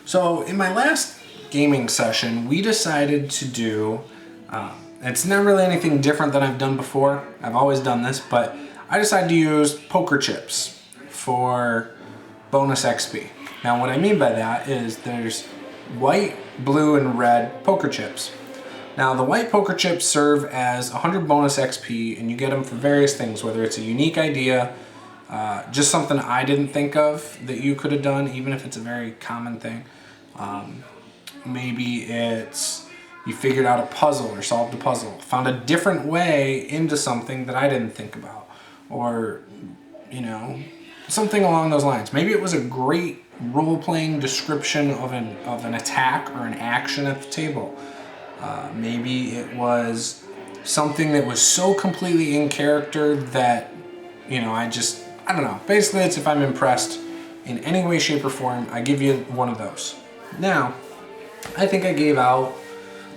So in my last gaming session, we decided to do, it's not really anything different than I've done before. I've always done this, but I decided to use poker chips for bonus XP. Now what I mean by that is there's white, blue, and red poker chips. Now the white poker chips serve as 100 bonus XP, and you get them for various things, whether it's a unique idea, just something I didn't think of that you could have done, even if it's a very common thing. Maybe it's you figured out a puzzle or solved a puzzle, found a different way into something that I didn't think about, or something along those lines. Maybe it was a great role-playing description of an attack or an action at the table. Maybe it was something that was so completely in character that I don't know. Basically, it's if I'm impressed in any way, shape, or form, I give you one of those. Now, I think I gave out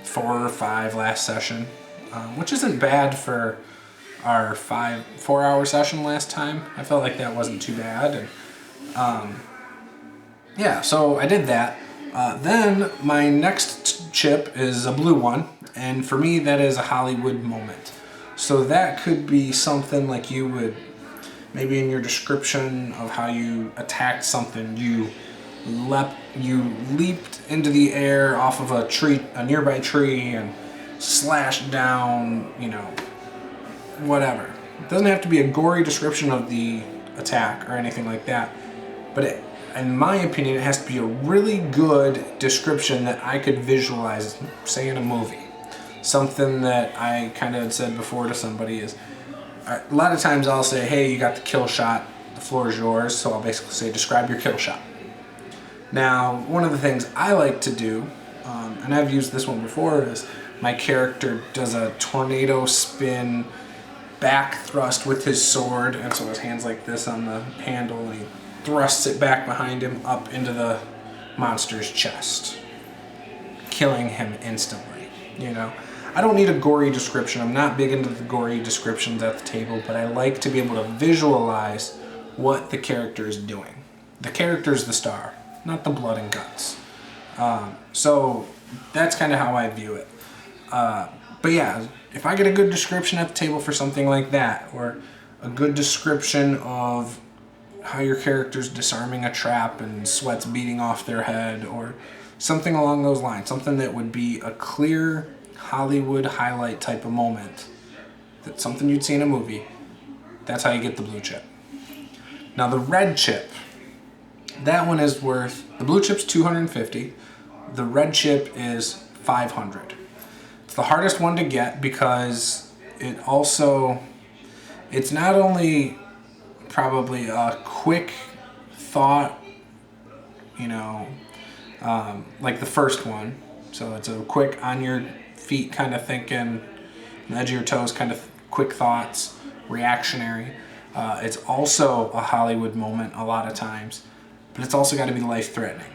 4 or 5 last session, which isn't bad for our 4-hour session last time. I felt like that wasn't too bad. And yeah, so I did that. Then my next chip is a blue one, and for me that is a Hollywood moment. So that could be something like you would, maybe in your description of how you attacked something, you leaped into the air off of a nearby tree and slashed down, whatever. It doesn't have to be a gory description of the attack or anything like that, but in my opinion, it has to be a really good description that I could visualize, say in a movie. Something that I kind of had said before to somebody is, a lot of times I'll say, hey, you got the kill shot, the floor is yours, so I'll basically say, describe your kill shot. Now, one of the things I like to do, and I've used this one before, is my character does a tornado spin back thrust with his sword, and so his hand's like this on the handle, and he thrusts it back behind him up into the monster's chest, killing him instantly. I don't need a gory description. I'm not big into the gory descriptions at the table, but I like to be able to visualize what the character is doing. The character is the star, not the blood and guts. So that's kind of how I view it. But yeah, if I get a good description at the table for something like that, or a good description of how your character's disarming a trap and sweat's beating off their head, or something along those lines, something that would be a clear Hollywood highlight type of moment, that's something you'd see in a movie, that's how you get the blue chip. Now the red chip, that one is worth, the blue chip's 250, the red chip is 500. It's the hardest one to get because it's not only probably a quick thought, like the first one. So it's a quick on your feet kind of thinking, on the edge of your toes kind of quick thoughts, reactionary. It's also a Hollywood moment a lot of times, but it's also got to be life-threatening.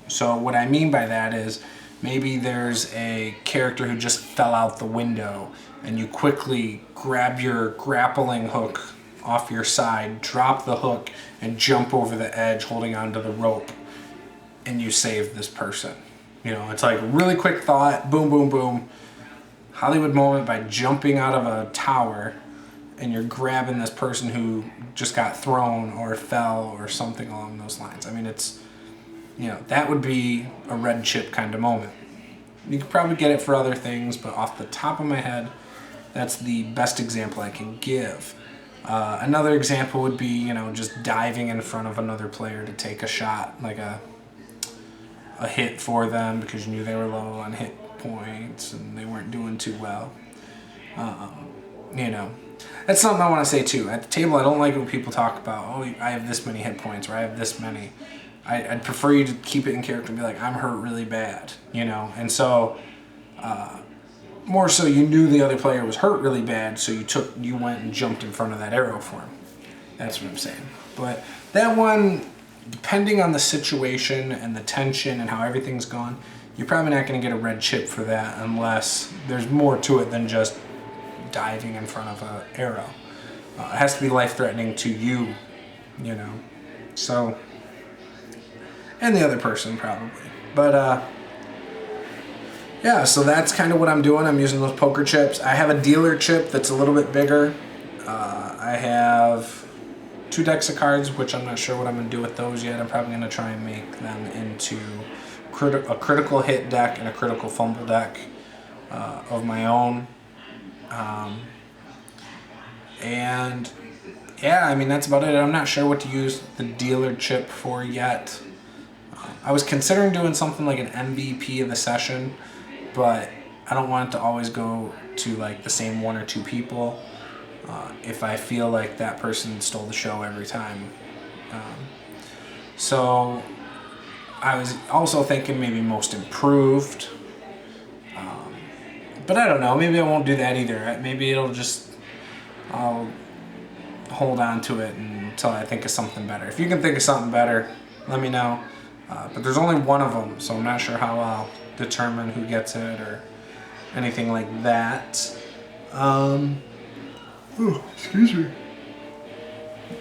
So what I mean by that is maybe there's a character who just fell out the window and you quickly grab your grappling hook off your side, drop the hook, and jump over the edge holding onto the rope, and you save this person. It's like really quick thought, boom, boom, boom. Hollywood moment by jumping out of a tower, and you're grabbing this person who just got thrown or fell or something along those lines. I mean, it's, that would be a red chip kind of moment. You could probably get it for other things, but off the top of my head, that's the best example I can give. Another example would be, just diving in front of another player to take a shot, like a hit for them because you knew they were low on hit points and they weren't doing too well. That's something I want to say too. At the table, I don't like when people talk about, oh, I have this many hit points or I have this many. I'd prefer you to keep it in character and be like, I'm hurt really bad, And so, more so you knew the other player was hurt really bad, so you went and jumped in front of that arrow for him. That's what I'm saying. But that one, depending on the situation and the tension and how everything's gone, you're probably not going to get a red chip for that unless there's more to it than just diving in front of an arrow. It has to be life-threatening to you, So and the other person probably. But yeah, so that's kind of what I'm doing. I'm using those poker chips. I have a dealer chip that's a little bit bigger. I have 2 decks of cards, which I'm not sure what I'm going to do with those yet. I'm probably going to try and make them into a critical hit deck and a critical fumble deck of my own. And yeah, I mean, that's about it. I'm not sure what to use the dealer chip for yet. I was considering doing something like an MVP of the session, but I don't want it to always go to like the same 1 or 2 people if I feel like that person stole the show every time. So I was also thinking maybe most improved, but I don't know, maybe I won't do that either. Maybe it'll just, I'll hold on to it until I think of something better. If you can think of something better, let me know. But there's only 1 of them, so I'm not sure how I'll determine who gets it or anything like that. Excuse me.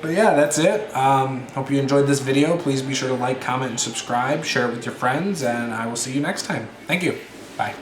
But yeah, that's it. Hope you enjoyed this video. Please be sure to like, comment, and subscribe. Share it with your friends, and I will see you next time. Thank you. Bye.